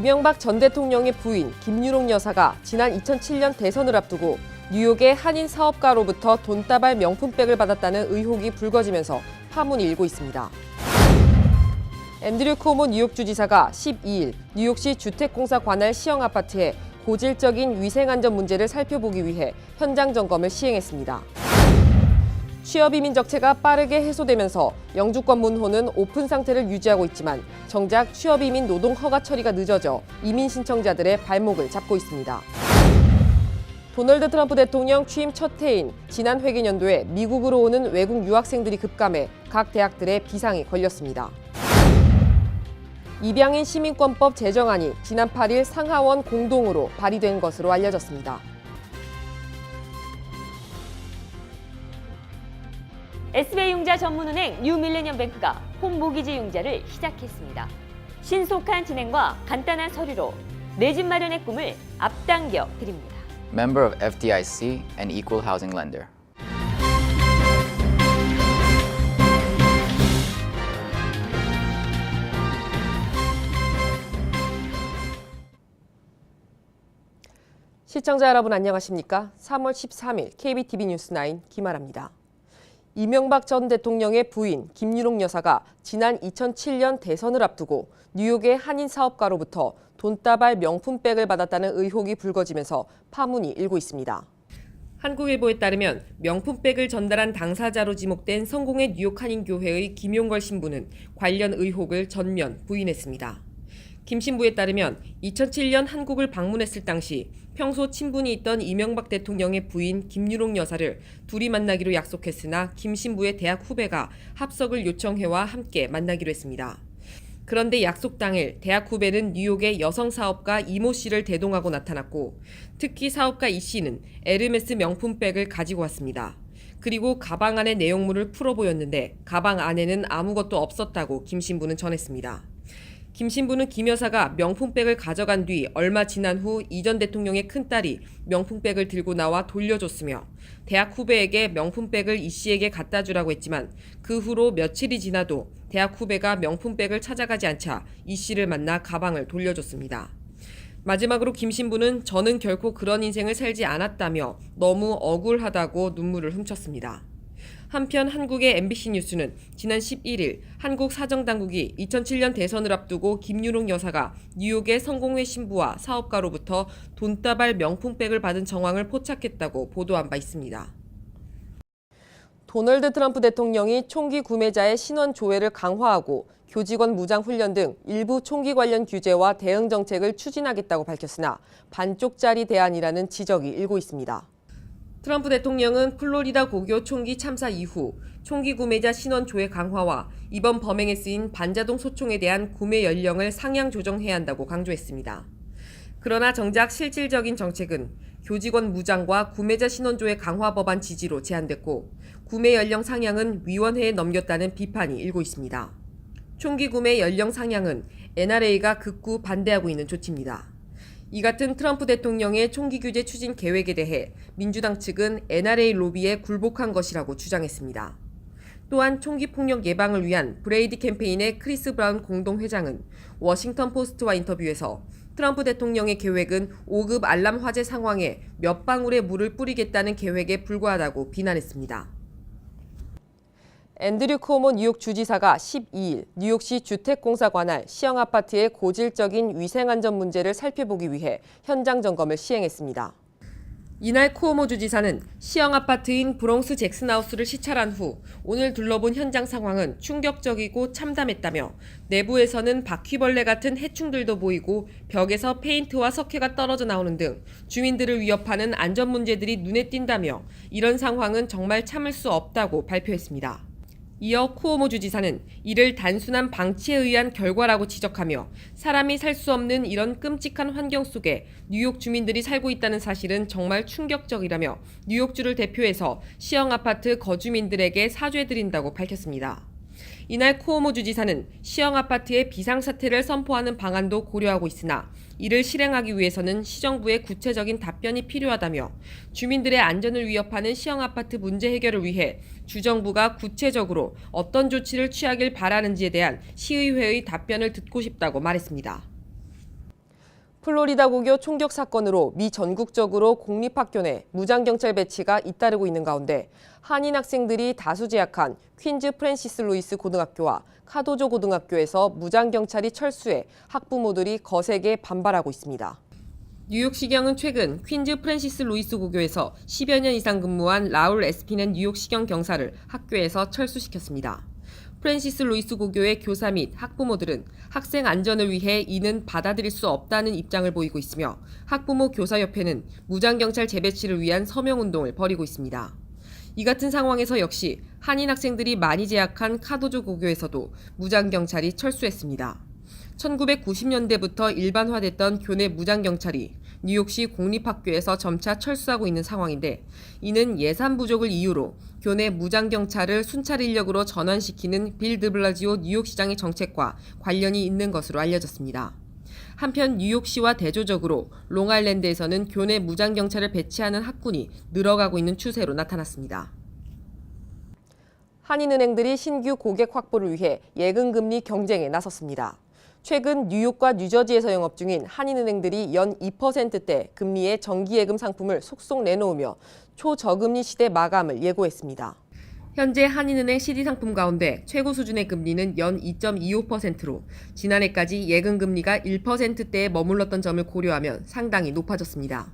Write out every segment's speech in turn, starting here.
이명박 전 대통령의 부인 김유록 여사가 지난 2007년 대선을 앞두고 뉴욕의 한인 사업가로부터 돈다발 명품백을 받았다는 의혹이 불거지면서 파문이 일고 있습니다. 앤드류 쿠오모 뉴욕주 지사가 12일 뉴욕시 주택공사 관할 시형 아파트에 고질적인 위생안전 문제를 살펴보기 위해 현장 점검을 시행했습니다. 취업이민 적체가 빠르게 해소되면서 영주권 문호는 오픈 상태를 유지하고 있지만 정작 취업이민 노동 허가 처리가 늦어져 이민 신청자들의 발목을 잡고 있습니다. 도널드 트럼프 대통령 취임 첫 해인 지난 회계연도에 미국으로 오는 외국 유학생들이 급감해 각 대학들의 비상이 걸렸습니다. 입양인 시민권법 제정안이 지난 8일 상하원 공동으로 발의된 것으로 알려졌습니다. SBI융자 전문은행 뉴밀레니엄뱅크가 홈모기지 융자를 시작했습니다. 신속한 진행과 간단한 서류로 내 집 마련의 꿈을 앞당겨 드립니다. Member of FDIC and Equal Housing Lender. 시청자 여러분 안녕하십니까? 3월 13일 KBTV 뉴스9 김아라입니다. 이명박 전 대통령의 부인 김유록 여사가 지난 2007년 대선을 앞두고 뉴욕의 한인 사업가로부터 돈다발 명품백을 받았다는 의혹이 불거지면서 파문이 일고 있습니다. 한국일보에 따르면 명품백을 전달한 당사자로 지목된 성공회 뉴욕 한인교회의 김용걸 신부는 관련 의혹을 전면 부인했습니다. 김 신부에 따르면 2007년 한국을 방문했을 당시 평소 친분이 있던 이명박 대통령의 부인 김유록 여사를 둘이 만나기로 약속했으나 김 신부의 대학 후배가 합석을 요청해와 함께 만나기로 했습니다. 그런데 약속 당일 대학 후배는 뉴욕의 여성 사업가 이모 씨를 대동하고 나타났고 특히 사업가 이 씨는 에르메스 명품백을 가지고 왔습니다. 그리고 가방 안의 내용물을 풀어 보였는데 가방 안에는 아무것도 없었다고 김 신부는 전했습니다. 김 신부는 김 여사가 명품백을 가져간 뒤 얼마 지난 후 이 전 대통령의 큰딸이 명품백을 들고 나와 돌려줬으며 대학 후배에게 명품백을 이 씨에게 갖다 주라고 했지만 그 후로 며칠이 지나도 대학 후배가 명품백을 찾아가지 않자 이 씨를 만나 가방을 돌려줬습니다. 마지막으로 김 신부는 저는 결코 그런 인생을 살지 않았다며 너무 억울하다고 눈물을 훔쳤습니다. 한편 한국의 MBC 뉴스는 지난 11일 한국 사정당국이 2007년 대선을 앞두고 김유록 여사가 뉴욕의 성공회 신부와 사업가로부터 돈다발 명품백을 받은 정황을 포착했다고 보도한 바 있습니다. 도널드 트럼프 대통령이 총기 구매자의 신원 조회를 강화하고 교직원 무장 훈련 등 일부 총기 관련 규제와 대응 정책을 추진하겠다고 밝혔으나 반쪽짜리 대안이라는 지적이 일고 있습니다. 트럼프 대통령은 플로리다 고교 총기 참사 이후 총기 구매자 신원 조회 강화와 이번 범행에 쓰인 반자동 소총에 대한 구매 연령을 상향 조정해야 한다고 강조했습니다. 그러나 정작 실질적인 정책은 교직원 무장과 구매자 신원 조회 강화 법안 지지로 제한됐고 구매 연령 상향은 위원회에 넘겼다는 비판이 일고 있습니다. 총기 구매 연령 상향은 NRA가 극구 반대하고 있는 조치입니다. 이 같은 트럼프 대통령의 총기 규제 추진 계획에 대해 민주당 측은 NRA 로비에 굴복한 것이라고 주장했습니다. 또한 총기 폭력 예방을 위한 브레이디 캠페인의 크리스 브라운 공동회장은 워싱턴 포스트와 인터뷰에서 트럼프 대통령의 계획은 5급 알람 화재 상황에 몇 방울의 물을 뿌리겠다는 계획에 불과하다고 비난했습니다. 앤드류 쿠오모 뉴욕 주지사가 12일 뉴욕시 주택공사 관할 시형 아파트의 고질적인 위생안전 문제를 살펴보기 위해 현장 점검을 시행했습니다. 이날 쿠오모 주지사는 시형 아파트인 브롱스 잭슨하우스를 시찰한 후 오늘 둘러본 현장 상황은 충격적이고 참담했다며 내부에서는 바퀴벌레 같은 해충들도 보이고 벽에서 페인트와 석회가 떨어져 나오는 등 주민들을 위협하는 안전 문제들이 눈에 띈다며 이런 상황은 정말 참을 수 없다고 발표했습니다. 이어 쿠오모 주지사는 이를 단순한 방치에 의한 결과라고 지적하며 사람이 살 수 없는 이런 끔찍한 환경 속에 뉴욕 주민들이 살고 있다는 사실은 정말 충격적이라며 뉴욕주를 대표해서 시형 아파트 거주민들에게 사죄드린다고 밝혔습니다. 이날 쿠오모 주지사는 시형 아파트의 비상사태를 선포하는 방안도 고려하고 있으나 이를 실행하기 위해서는 시정부의 구체적인 답변이 필요하다며 주민들의 안전을 위협하는 시형 아파트 문제 해결을 위해 주정부가 구체적으로 어떤 조치를 취하길 바라는지에 대한 시의회의 답변을 듣고 싶다고 말했습니다. 플로리다 고교 총격 사건으로 미 전국적으로 공립학교 내 무장경찰 배치가 잇따르고 있는 가운데 한인 학생들이 다수 재학한 퀸즈 프랜시스 루이스 고등학교와 카도조 고등학교에서 무장경찰이 철수해 학부모들이 거세게 반발하고 있습니다. 뉴욕시경은 최근 퀸즈 프랜시스 루이스 고교에서 10여 년 이상 근무한 라울 에스피넨 뉴욕시경 경사를 학교에서 철수시켰습니다. 프랜시스 루이스 고교의 교사 및 학부모들은 학생 안전을 위해 이는 받아들일 수 없다는 입장을 보이고 있으며 학부모 교사협회는 무장경찰 재배치를 위한 서명운동을 벌이고 있습니다. 이 같은 상황에서 역시 한인 학생들이 많이 재학한 카도조 고교에서도 무장경찰이 철수했습니다. 1990년대부터 일반화됐던 교내 무장경찰이 뉴욕시 공립학교에서 점차 철수하고 있는 상황인데 이는 예산 부족을 이유로 교내 무장경찰을 순찰 인력으로 전환시키는 빌 드블라지오 뉴욕시장의 정책과 관련이 있는 것으로 알려졌습니다. 한편 뉴욕시와 대조적으로 롱아일랜드에서는 교내 무장경찰을 배치하는 학군이 늘어가고 있는 추세로 나타났습니다. 한인은행들이 신규 고객 확보를 위해 예금금리 경쟁에 나섰습니다. 최근 뉴욕과 뉴저지에서 영업 중인 한인은행들이 연 2%대 금리의 정기예금 상품을 속속 내놓으며 초저금리 시대 마감을 예고했습니다. 현재 한인은행 CD 상품 가운데 최고 수준의 금리는 연 2.25%로 지난해까지 예금금리가 1%대에 머물렀던 점을 고려하면 상당히 높아졌습니다.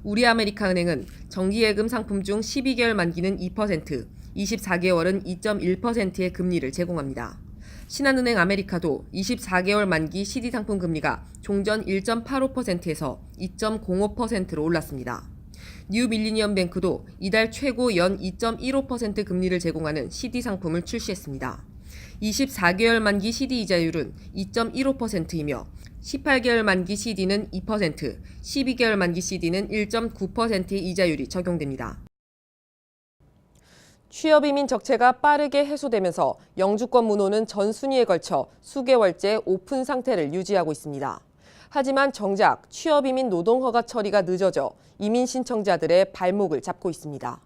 우리아메리카은행은 정기예금 상품 중 12개월 만기는 2%, 24개월은 2.1%의 금리를 제공합니다. 신한은행 아메리카도 24개월 만기 CD 상품 금리가 종전 1.85%에서 2.05%로 올랐습니다. 뉴 밀리니엄 뱅크도 이달 최고 연 2.15% 금리를 제공하는 CD 상품을 출시했습니다. 24개월 만기 CD 이자율은 2.15%이며 18개월 만기 CD는 2%, 12개월 만기 CD는 1.9%의 이자율이 적용됩니다. 취업이민 적체가 빠르게 해소되면서 영주권 문호는 전순위에 걸쳐 수개월째 오픈 상태를 유지하고 있습니다. 하지만 정작 취업이민 노동허가 처리가 늦어져 이민 신청자들의 발목을 잡고 있습니다.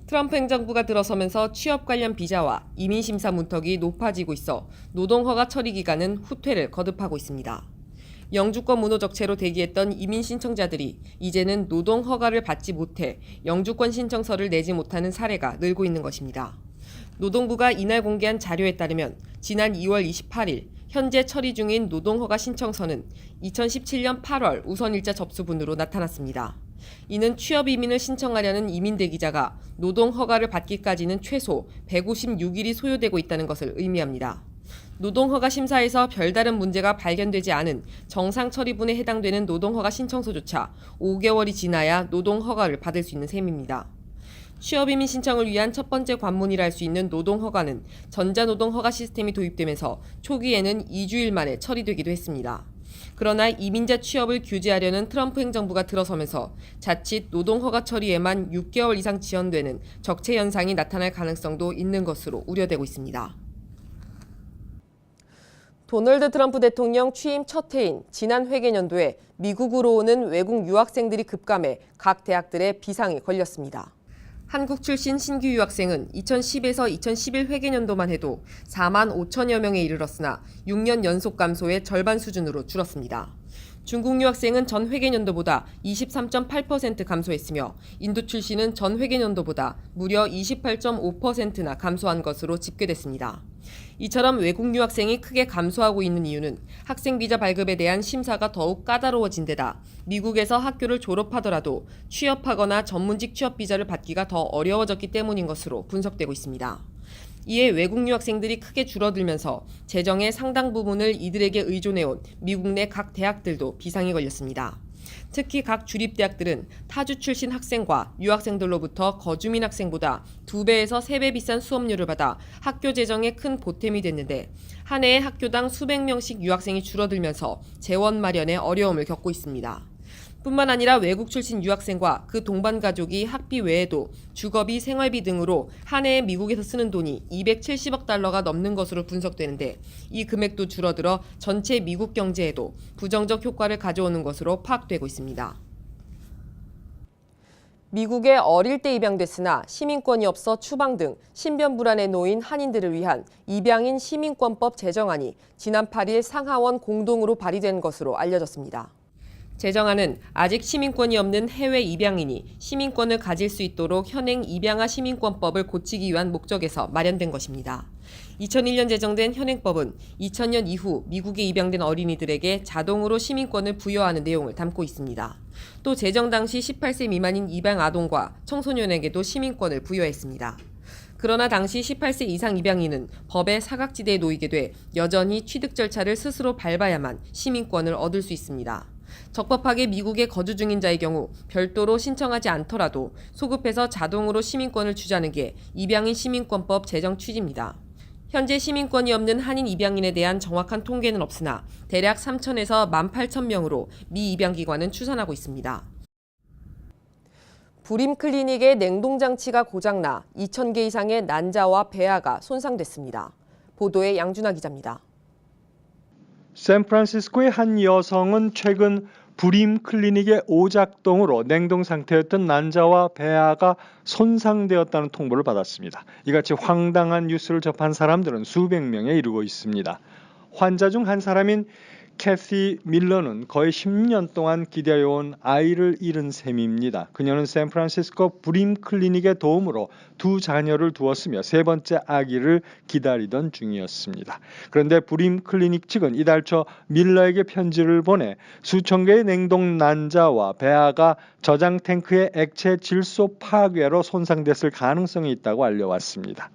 트럼프 행정부가 들어서면서 취업 관련 비자와 이민 심사 문턱이 높아지고 있어 노동허가 처리 기간은 후퇴를 거듭하고 있습니다. 영주권 문호 적체로 대기했던 이민 신청자들이 이제는 노동 허가를 받지 못해 영주권 신청서를 내지 못하는 사례가 늘고 있는 것입니다. 노동부가 이날 공개한 자료에 따르면 지난 2월 28일 현재 처리 중인 노동 허가 신청서는 2017년 8월 우선일자 접수분으로 나타났습니다. 이는 취업 이민을 신청하려는 이민 대기자가 노동 허가를 받기까지는 최소 156일이 소요되고 있다는 것을 의미합니다. 노동허가 심사에서 별다른 문제가 발견되지 않은 정상 처리분에 해당되는 노동허가 신청서조차 5개월이 지나야 노동허가를 받을 수 있는 셈입니다. 취업이민 신청을 위한 첫 번째 관문이라 할 수 있는 노동허가는 전자노동허가 시스템이 도입되면서 초기에는 2주일 만에 처리되기도 했습니다. 그러나 이민자 취업을 규제하려는 트럼프 행정부가 들어서면서 자칫 노동허가 처리에만 6개월 이상 지연되는 적체 현상이 나타날 가능성도 있는 것으로 우려되고 있습니다. 도널드 트럼프 대통령 취임 첫 해인 지난 회계연도에 미국으로 오는 외국 유학생들이 급감해 각 대학들의 비상이 걸렸습니다. 한국 출신 신규 유학생은 2010에서 2011 회계연도만 해도 4만 5천여 명에 이르렀으나 6년 연속 감소의 절반 수준으로 줄었습니다. 중국 유학생은 전 회계연도보다 23.8% 감소했으며 인도 출신은 전 회계연도보다 무려 28.5%나 감소한 것으로 집계됐습니다. 이처럼 외국 유학생이 크게 감소하고 있는 이유는 학생 비자 발급에 대한 심사가 더욱 까다로워진 데다 미국에서 학교를 졸업하더라도 취업하거나 전문직 취업 비자를 받기가 더 어려워졌기 때문인 것으로 분석되고 있습니다. 이에 외국 유학생들이 크게 줄어들면서 재정의 상당 부분을 이들에게 의존해온 미국 내 각 대학들도 비상이 걸렸습니다. 특히 각 주립대학들은 타주 출신 학생과 유학생들로부터 거주민 학생보다 2배에서 3배 비싼 수업료를 받아 학교 재정에 큰 보탬이 됐는데 한 해에 학교당 수백 명씩 유학생이 줄어들면서 재원 마련에 어려움을 겪고 있습니다. 뿐만 아니라 외국 출신 유학생과 그 동반 가족이 학비 외에도 주거비, 생활비 등으로 한 해에 미국에서 쓰는 돈이 270억 달러가 넘는 것으로 분석되는데 이 금액도 줄어들어 전체 미국 경제에도 부정적 효과를 가져오는 것으로 파악되고 있습니다. 미국에 어릴 때 입양됐으나 시민권이 없어 추방 등 신변 불안에 놓인 한인들을 위한 입양인 시민권법 제정안이 지난 8일 상하원 공동으로 발의된 것으로 알려졌습니다. 제정안은 아직 시민권이 없는 해외 입양인이 시민권을 가질 수 있도록 현행 입양아 시민권법을 고치기 위한 목적에서 마련된 것입니다. 2001년 제정된 현행법은 2000년 이후 미국에 입양된 어린이들에게 자동으로 시민권을 부여하는 내용을 담고 있습니다. 또 제정 당시 18세 미만인 입양 아동과 청소년에게도 시민권을 부여했습니다. 그러나 당시 18세 이상 입양인은 법의 사각지대에 놓이게 돼 여전히 취득 절차를 스스로 밟아야만 시민권을 얻을 수 있습니다. 적법하게 미국에 거주 중인 자의 경우 별도로 신청하지 않더라도 소급해서 자동으로 시민권을 주자는 게 입양인 시민권법 제정 취지입니다. 현재 시민권이 없는 한인 입양인에 대한 정확한 통계는 없으나 대략 3,000에서 18,000명으로 미 입양기관은 추산하고 있습니다. 불임 클리닉의 냉동장치가 고장나 2,000개 이상의 난자와 배아가 손상됐습니다. 보도에 양준하 기자입니다. 샌프란시스코의 한 여성은 최근 불임 클리닉의 오작동으로 냉동 상태였던 난자와 배아가 손상되었다는 통보를 받았습니다. 이같이 황당한 뉴스를 접한 사람들은 수백 명에 이르고 있습니다. 환자 중 한 사람인 캐시 밀러는 거의 10년 동안 기다려온 아이를 잃은 셈입니다. 그녀는 샌프란시스코 불임 클리닉의 도움으로 두 자녀를 두었으며 세 번째 아기를 기다리던 중이었습니다. 그런데 불임 클리닉 측은 이달 초 밀러에게 편지를 보내 수천 개의 냉동 난자와 배아가 저장 탱크의 액체 질소 파괴로 손상됐을 가능성이 있다고 알려왔습니다.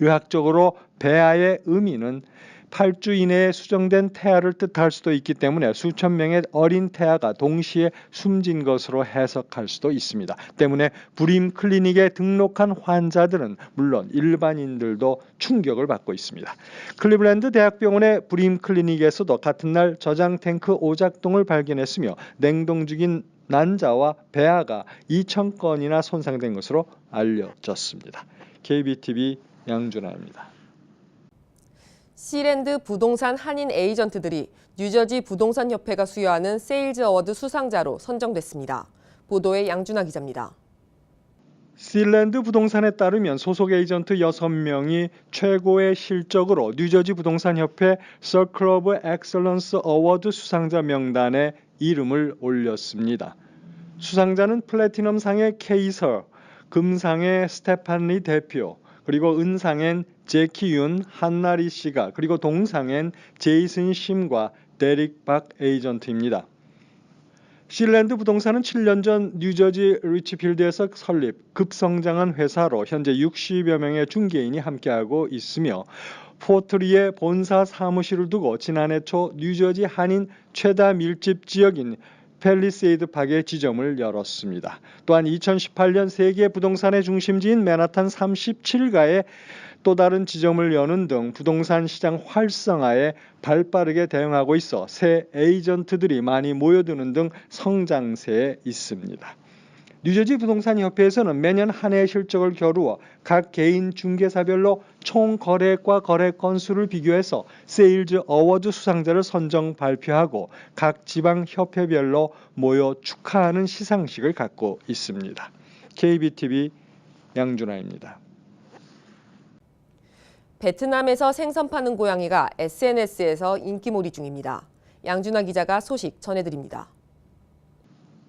의학적으로 배아의 의미는 8주 이내에 수정된 태아를 뜻할 수도 있기 때문에 수천 명의 어린 태아가 동시에 숨진 것으로 해석할 수도 있습니다. 때문에 불임 클리닉에 등록한 환자들은 물론 일반인들도 충격을 받고 있습니다. 클리블랜드 대학병원의 불임 클리닉에서도 같은 날 저장 탱크 오작동을 발견했으며 냉동 중인 난자와 배아가 2,000건이나 손상된 것으로 알려졌습니다. KBTV 양준하입니다. 시랜드 부동산 한인 에이전트들이 뉴저지 부동산 협회가 수여하는 세일즈 어워드 수상자로 선정됐습니다. 보도에 양준하 기자입니다. 시랜드 부동산에 따르면 소속 에이전트 6명이 최고의 실적으로 뉴저지 부동산 협회 서클 오브 엑셀런스 어워드 수상자 명단에 이름을 올렸습니다. 수상자는 플래티넘상의 케이서, 금상의 스테판리 대표, 그리고 은상엔 제키 윤, 한나리 씨가, 그리고 동상엔 제이슨 심과 데릭 박 에이전트입니다. 시랜드 부동산은 7년 전 뉴저지 리치필드에서 설립, 급성장한 회사로 현재 60여 명의 중개인이 함께하고 있으며 포트리에 본사 사무실을 두고 지난해 초 뉴저지 한인 최다 밀집 지역인 팰리세이드 파크에 지점을 열었습니다. 또한 2018년 세계 부동산의 중심지인 맨하탄 37가에 또 다른 지점을 여는 등 부동산 시장 활성화에 발빠르게 대응하고 있어 새 에이전트들이 많이 모여드는 등 성장세에 있습니다. 뉴저지 부동산 협회에서는 매년 한 해의 실적을 겨루어 각 개인 중개사별로 총 거래액과 거래 건수를 비교해서 세일즈 어워드 수상자를 선정 발표하고 각 지방 협회별로 모여 축하하는 시상식을 갖고 있습니다. KBTV 양준하입니다. 베트남에서 생선 파는 고양이가 SNS에서 인기몰이 중입니다. 양준하 기자가 소식 전해드립니다.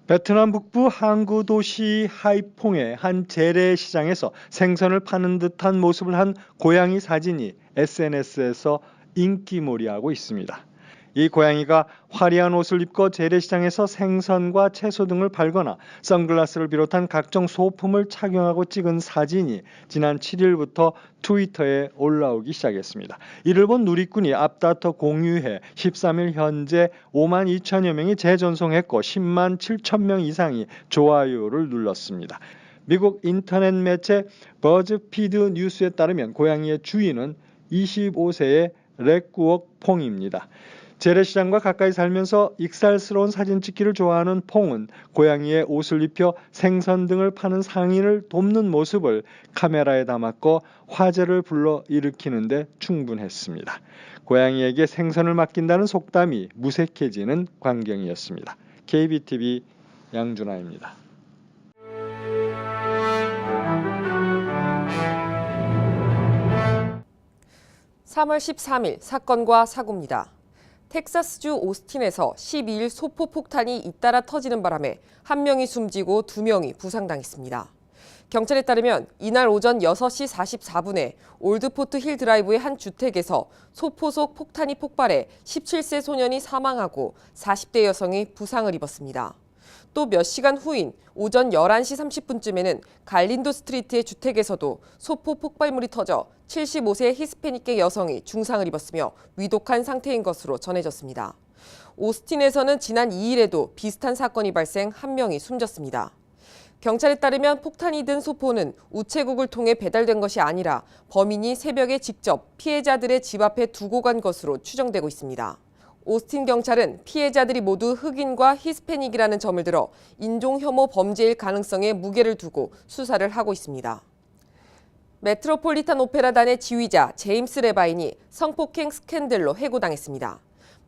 베트남 북부 항구 도시 하이퐁의 한 재래시장에서 생선을 파는 듯한 모습을 한 고양이 사진이 SNS에서 인기몰이하고 있습니다. 이 고양이가 화려한 옷을 입고 재래시장에서 생선과 채소 등을 팔거나 선글라스를 비롯한 각종 소품을 착용하고 찍은 사진이 지난 7일부터 트위터에 올라오기 시작했습니다. 이를 본 누리꾼이 앞다퉈 공유해 13일 현재 5만 2천여 명이 재전송했고 10만 7천 명 이상이 좋아요를 눌렀습니다. 미국 인터넷 매체 버즈피드 뉴스에 따르면 고양이의 주인은 25세의 렉구옥 퐁입니다. 재래시장과 가까이 살면서 익살스러운 사진 찍기를 좋아하는 퐁은 고양이의 옷을 입혀 생선 등을 파는 상인을 돕는 모습을 카메라에 담았고 화제를 불러일으키는 데 충분했습니다. 고양이에게 생선을 맡긴다는 속담이 무색해지는 광경이었습니다. KBTV 양준하입니다. (3월 13일) 사건과 사고입니다. 텍사스주 오스틴에서 12일 소포 폭탄이 잇따라 터지는 바람에 1명이 숨지고 2명이 부상당했습니다. 경찰에 따르면 이날 오전 6시 44분에 올드포트 힐 드라이브의 한 주택에서 소포속 폭탄이 폭발해 17세 소년이 사망하고 40대 여성이 부상을 입었습니다. 또 몇 시간 후인 오전 11시 30분쯤에는 갈린도 스트리트의 주택에서도 소포 폭발물이 터져 75세 히스패닉계 여성이 중상을 입었으며 위독한 상태인 것으로 전해졌습니다. 오스틴에서는 지난 2일에도 비슷한 사건이 발생 1명이 숨졌습니다. 경찰에 따르면 폭탄이 든 소포는 우체국을 통해 배달된 것이 아니라 범인이 새벽에 직접 피해자들의 집 앞에 두고 간 것으로 추정되고 있습니다. 오스틴 경찰은 피해자들이 모두 흑인과 히스패닉이라는 점을 들어 인종혐오 범죄일 가능성에 무게를 두고 수사를 하고 있습니다. 메트로폴리탄 오페라단의 지휘자 제임스 레바인이 성폭행 스캔들로 해고당했습니다.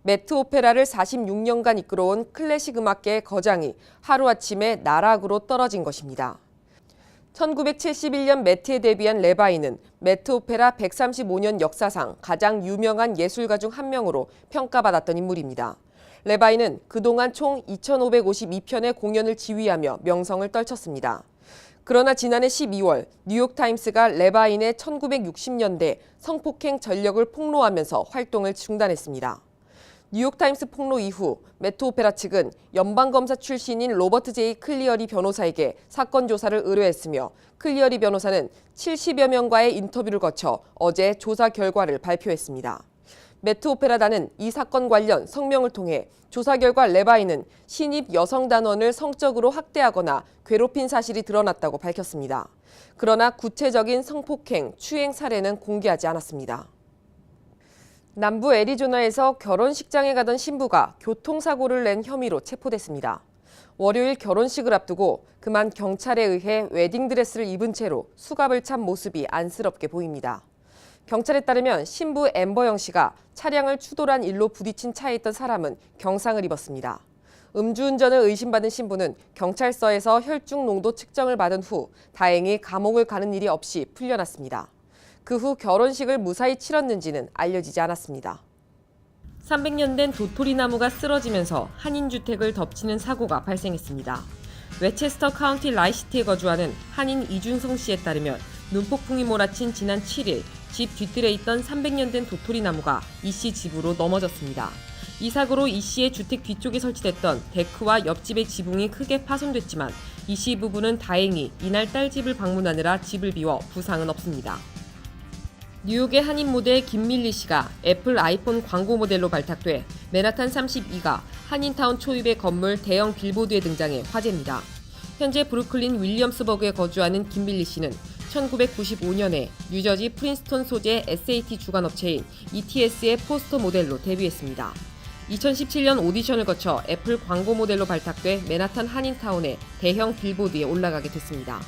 매트 오페라를 46년간 이끌어온 클래식 음악계의 거장이 하루아침에 나락으로 떨어진 것입니다. 1971년 매트에 데뷔한 레바인은 매트 오페라 135년 역사상 가장 유명한 예술가 중 한 명으로 평가받았던 인물입니다. 레바인은 그동안 총 2,552편의 공연을 지휘하며 명성을 떨쳤습니다. 그러나 지난해 12월 뉴욕타임스가 레바인의 1960년대 성폭행 전력을 폭로하면서 활동을 중단했습니다. 뉴욕타임스 폭로 이후 매트 오페라 측은 연방검사 출신인 로버트 제이 클리어리 변호사에게 사건 조사를 의뢰했으며 클리어리 변호사는 70여 명과의 인터뷰를 거쳐 어제 조사 결과를 발표했습니다. 매트 오페라단은 이 사건 관련 성명을 통해 조사 결과 레바인은 신입 여성 단원을 성적으로 학대하거나 괴롭힌 사실이 드러났다고 밝혔습니다. 그러나 구체적인 성폭행, 추행 사례는 공개하지 않았습니다. 남부 애리조나에서 결혼식장에 가던 신부가 교통사고를 낸 혐의로 체포됐습니다. 월요일 결혼식을 앞두고 그만 경찰에 의해 웨딩드레스를 입은 채로 수갑을 찬 모습이 안쓰럽게 보입니다. 경찰에 따르면 신부 앰버 씨가 차량을 추돌한 일로 부딪힌 차에 있던 사람은 경상을 입었습니다. 음주운전을 의심받은 신부는 경찰서에서 혈중 농도 측정을 받은 후 다행히 감옥을 가는 일이 없이 풀려났습니다. 그 후 결혼식을 무사히 치렀는지는 알려지지 않았습니다. 300년 된 도토리 나무가 쓰러지면서 한인 주택을 덮치는 사고가 발생했습니다. 웨체스터 카운티 라이시티에 거주하는 한인 이준성 씨에 따르면 눈폭풍이 몰아친 지난 7일 집 뒤뜰에 있던 300년 된 도토리 나무가 이 씨 집으로 넘어졌습니다. 이 사고로 이 씨의 주택 뒤쪽에 설치됐던 데크와 옆집의 지붕이 크게 파손됐지만 이 씨 부부는 다행히 이날 딸 집을 방문하느라 집을 비워 부상은 없습니다. 뉴욕의 한인 모델 김밀리 씨가 애플 아이폰 광고 모델로 발탁돼 맨하탄 32가 한인타운 초입의 건물 대형 빌보드에 등장해 화제입니다. 현재 브루클린 윌리엄스버그에 거주하는 김밀리 씨는 1995년에 뉴저지 프린스톤 소재 SAT 주관업체인 ETS의 포스터 모델로 데뷔했습니다. 2017년 오디션을 거쳐 애플 광고 모델로 발탁돼 맨하탄 한인타운의 대형 빌보드에 올라가게 됐습니다.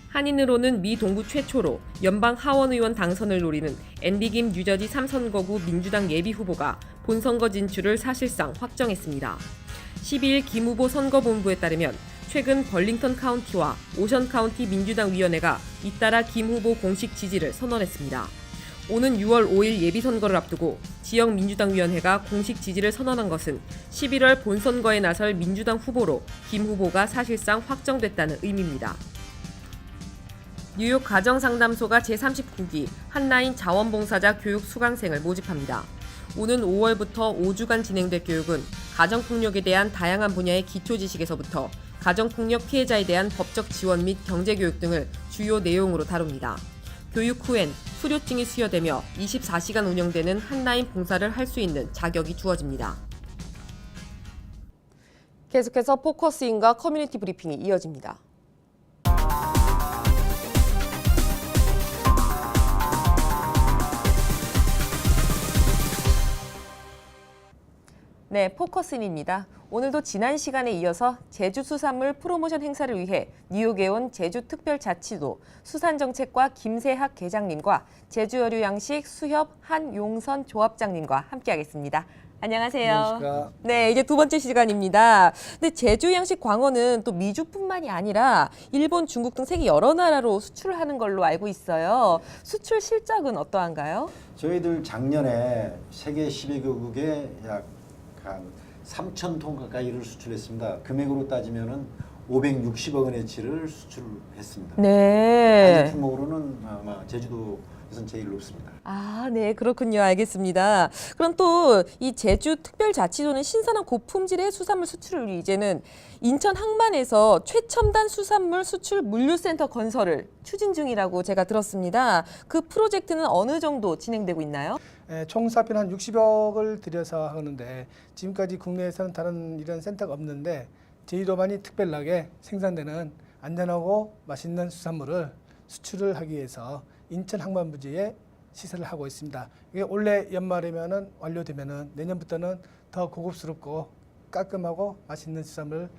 한인으로는 미 동부 최초로 연방 하원 의원 당선을 노리는 앤디 김 뉴저지 3선거구 민주당 예비후보가 본선거 진출을 사실상 확정했습니다. 12일 김 후보 선거본부에 따르면 최근 벌링턴 카운티와 오션 카운티 민주당 위원회가 잇따라 김 후보 공식 지지를 선언했습니다. 오는 6월 5일 예비선거를 앞두고 지역 민주당 위원회가 공식 지지를 선언한 것은 11월 본선거에 나설 민주당 후보로 김 후보가 사실상 확정됐다는 의미입니다. 뉴욕 가정상담소가 제39기 한라인 자원봉사자 교육 수강생을 모집합니다. 오는 5월부터 5주간 진행될 교육은 가정폭력에 대한 다양한 분야의 기초지식에서부터 가정폭력 피해자에 대한 법적 지원 및 경제교육 등을 주요 내용으로 다룹니다. 교육 후엔 수료증이 수여되며 24시간 운영되는 한라인 봉사를 할 수 있는 자격이 주어집니다. 계속해서 포커스인과 커뮤니티 브리핑이 이어집니다. 네, 포커스인입니다. 오늘도 지난 시간에 이어서 제주 수산물 프로모션 행사를 위해 뉴욕에 온 제주특별자치도 수산정책과 김세학 계장님과 제주어류양식 수협 한용선 조합장님과 함께하겠습니다. 안녕하세요. 안녕하십니까. 네, 이제 두 번째 시간입니다. 근데 제주 양식 광어는 또 미주뿐만이 아니라 일본, 중국 등 세계 여러 나라로 수출을 하는 걸로 알고 있어요. 수출 실적은 어떠한가요? 저희들 작년에 세계 10여개국에 약 한 3,000톤 가까이를 수출했습니다. 금액으로 따지면은 560억 원어치를 수출했습니다. 네. 가격 품목으로는 아마 제주도에서는 제일 높습니다. 아, 네, 그렇군요. 알겠습니다. 그럼 또 이 제주 특별자치도는 신선한 고품질의 수산물 수출을 위해 이제는 인천 항만에서 최첨단 수산물 수출 물류센터 건설을 추진 중이라고 제가 들었습니다. 그 프로젝트는 어느 정도 진행되고 있나요? 총 사비는 한 60억을 들여서 하는데 지금까지 국내에서는 다른 이런 센터가 없는데 제주도만이 특별하게 생산되는 안전하고 맛있는 수산물을 수출을 하기 위해서 인천 항만부지에 시설을 하고 있습니다. 이게 올해 연말이면은 완료되면은 내년부터는 더 고급스럽고 깔끔하고 맛있는 수산물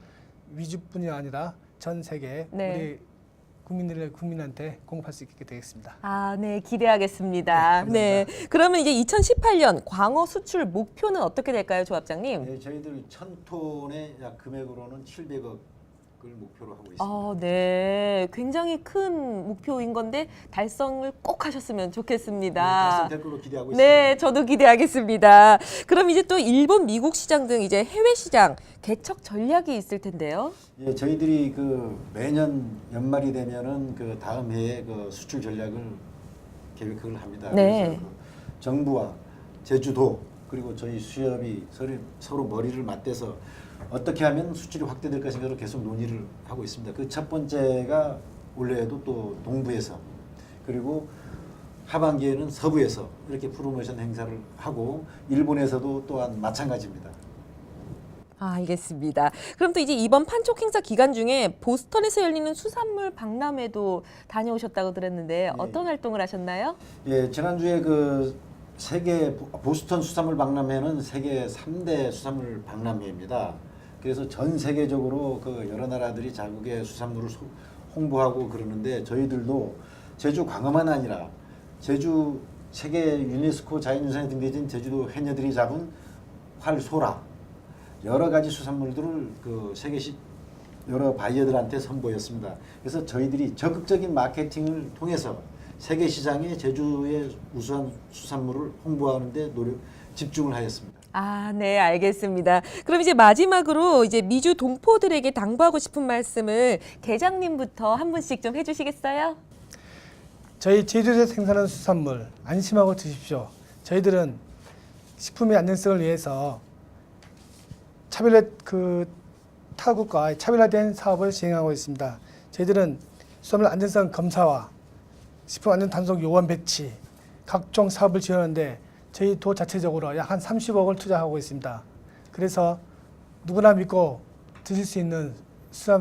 위주뿐이 아니라 전 세계 네. 우리 국민한테 공급할 수 있게 되겠습니다. 아, 네, 기대하겠습니다. 네, 네, 그러면 이제 2018년 광어 수출 목표는 어떻게 될까요, 조합장님? 네, 저희들 1,000톤의 약 금액으로는 700억을 목표로 하고 있습니다. 네, 굉장히 큰 목표인 건데 달성을 꼭 하셨으면 좋겠습니다. 달성될 걸로 기대하고 있습니다. 네, 저도 기대하겠습니다. 그럼 이제 또 일본, 미국 시장 등 이제 해외 시장 개척 전략이 있을 텐데요. 예, 저희들이 그 매년 연말이 되면은 그 다음 해에 그 수출 전략을 계획을 합니다. 네. 그래서 그 정부와 제주도 그리고 저희 수협이 서로 머리를 맞대서 어떻게 하면 수출이 확대될 것인가를 계속 논의를 하고 있습니다. 그 첫 번째가 올해에도 또 동부에서 그리고 하반기에는 서부에서 이렇게 프로모션 행사를 하고 일본에서도 또한 마찬가지입니다. 아, 알겠습니다. 그럼 또 이제 이번 판촉 행사 기간 중에 보스턴에서 열리는 수산물 박람회도 다녀오셨다고 들었는데 어떤 활동을 하셨나요? 예, 지난주에 그 세계 보스턴 수산물 박람회는 세계 3대 수산물 박람회입니다. 그래서 전 세계적으로 그 여러 나라들이 자국의 수산물을 홍보하고 그러는데 저희들도 제주 광어만 아니라 제주 세계 유네스코 자연유산에 등재된 제주도 해녀들이 잡은 활, 소라 여러 가지 수산물들을 그 세계식 여러 바이어들한테 선보였습니다. 그래서 저희들이 적극적인 마케팅을 통해서 세계 시장에 제주의 우수한 수산물을 홍보하는 데 집중을 하였습니다. 아, 네, 알겠습니다. 그럼 이제 마지막으로 이제 미주 동포들에게 당부하고 싶은 말씀을 계장님부터 한 분씩 좀 해주시겠어요? 저희 제주도에서 생산하는 수산물 안심하고 드십시오. 저희들은 식품의 안전성을 위해서 타국과 차별화된 사업을 진행하고 있습니다. 저희들은 수산물 안전성 검사와 식품 안전 단속 요원 배치, 각종 사업을 지원하는데 저희 도 자체적으로 약 한 30억을 투자하고 있습니다. 그래서 누구나 믿고 드실 수 있는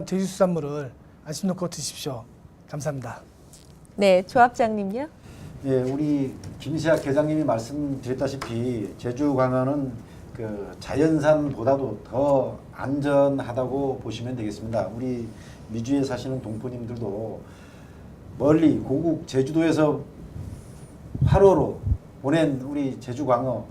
제주 수산물을 안심 놓고 드십시오. 감사합니다. 네, 조합장님요? 예, 우리 김세학 계장님이 말씀드렸다시피 제주 광어는 그 자연산보다도 더 안전하다고 보시면 되겠습니다. 우리 미주에 사시는 동포님들도 멀리 고국 제주도에서 화로로 보낸 우리 제주 광어,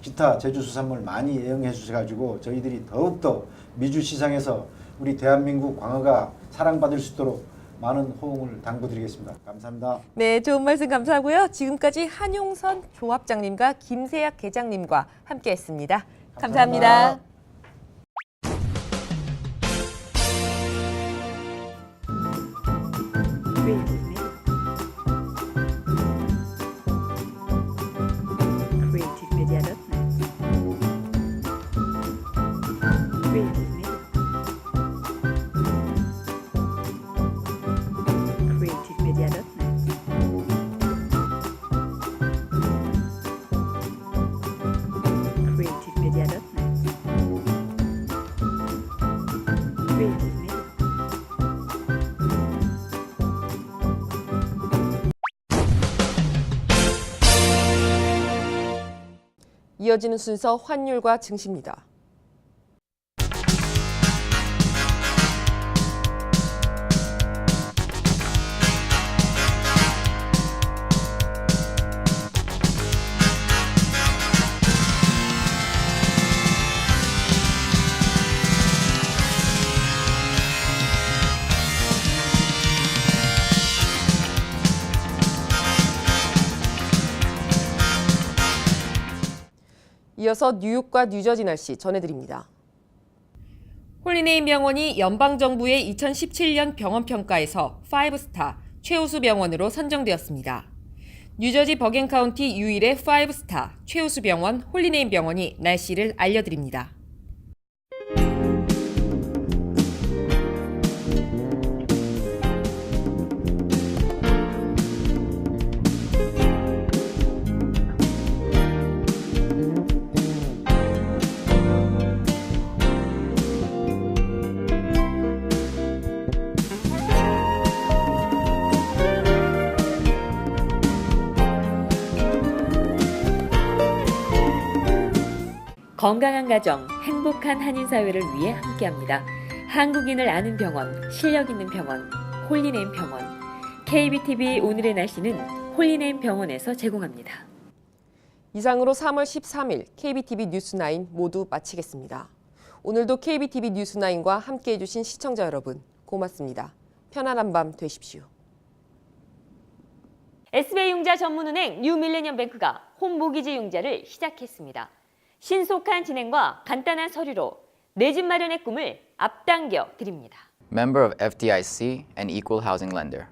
기타 제주 수산물 많이 애용해 주셔가지고 저희들이 더욱더 미주 시장에서 우리 대한민국 광어가 사랑받을 수 있도록 많은 호응을 당부드리겠습니다. 감사합니다. 네, 좋은 말씀 감사하고요. 지금까지 한용선 조합장님과 김세학 계장님과 함께했습니다. 감사합니다. 이어지는 순서 환율과 증시입니다. 이어서 뉴욕과 뉴저지 날씨 전해드립니다. 홀리네임 병원이 연방정부의 2017년 병원평가에서 5스타 최우수 병원으로 선정되었습니다. 뉴저지 버겐 카운티 유일의 5스타 최우수 병원 홀리네임 병원이 날씨를 알려드립니다. 건강한 가정, 행복한 한인사회를 위해 함께합니다. 한국인을 아는 병원, 실력 있는 병원, 홀리네임 병원. KBTV 오늘의 날씨는 홀리네임 병원에서 제공합니다. 이상으로 3월 13일 KBTV 뉴스9 모두 마치겠습니다. 오늘도 KBTV 뉴스9과 함께해 주신 시청자 여러분 고맙습니다. 편안한 밤 되십시오. SBI융자 전문은행 뉴밀레니엄뱅크가 홈모기지 융자를 시작했습니다. 신속한 진행과 간단한 서류로 내 집 마련의 꿈을 앞당겨 드립니다. Member of FDIC and equal housing lender.